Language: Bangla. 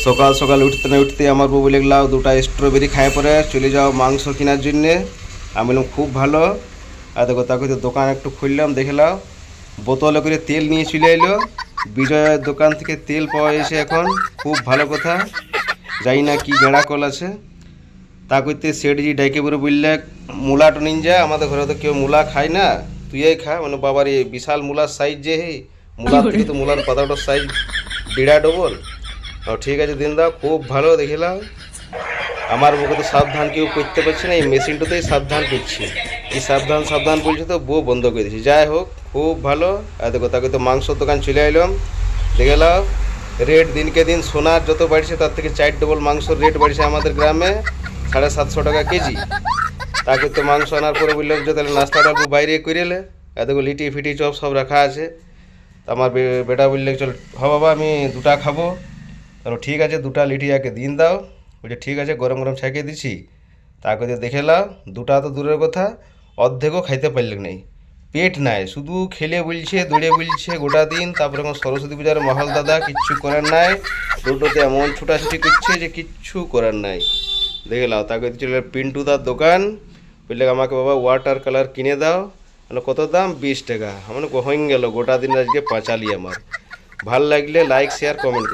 সকাল সকাল উঠতে না উঠতে আমার বউ বলে গেলাও দুটা স্ট্রবেরি খায় পরে চলে যাও মাংস কেনার জন্যে। আমি বললাম খুব ভালো। আর দেখো তাকে তো দোকান একটু খুললাম, দেখলাম বোতলে করে তেল নিয়ে চলে এলো। বিজয়ের দোকান থেকে তেল পাওয়া গেছে এখন, খুব ভালো কথা। জানি না কি গেঁড়া কল আছে। তা করতে সেটজি ডাইকে পরে বললে মূলাটা নিন যা, আমাদের ঘরে তো কেউ মূলা খায় না, তুইই খা। মানে বাবার এই বিশাল মূলার সাইজ যে, হে মূলার থেকে তো মূলার পাতাটার সাইজ বিড়া ডবল। ঠিক আছে দিন দাও, খুব ভালো দেখিলাম। আমার বউকে তো সাবধান কেউ করতে পারছে না, এই মেশিনটাতেই সাবধান করছি। এই সাবধান সাবধান বলছে তো বউ বন্ধ করে দিয়েছি। যাই হোক খুব ভালো। আর দেখো তাকে তো মাংসর দোকান চলে এলাম, দেখলাম রেট দিনকে দিন সোনার যত বাড়ছে তার থেকে 4 ডবল মাংসর রেট বাড়ছে আমাদের গ্রামে, 750 টাকা কেজি। তাকে তো মাংস আনার পরে বললাম যে তাহলে নাস্তাটা বাইরে করে এলে। আর দেখো লিটি ফিটি চপ সব রাখা আছে। আমার বেটা বললে চল হ বাবা আমি দুটা খাবো। তাহলে ঠিক আছে, দুটা লিটি আগে দিন দাও। বলছে ঠিক আছে, গরম গরম ছাঁকিয়ে দিচ্ছি। তাকে দেখে লাও, দুটা তো দূরের কথা, অর্ধেকও খাইতে পারলে নাই। পেট নাই, শুধু খেলে বলছে, দৌড়ে বলছে গোটা দিন। তারপরে এখন সরস্বতী পূজার মহল দাদা, কিচ্ছু করার নাই। দুটোতে এমন ছুটাছুটি করছে যে কিচ্ছু করার নাই। দেখে লাও, তাকে চলে পিন্টু দার দোকান। বললে আমাকে বাবা ওয়াটার কালার কিনে দাও। মানে কত দাম? 20 টাকা। মানে হয়ে গেল গোটা দিন আজকে পাঁচালি আমার। ভাল লাগলে লাইক শেয়ার কমেন্ট।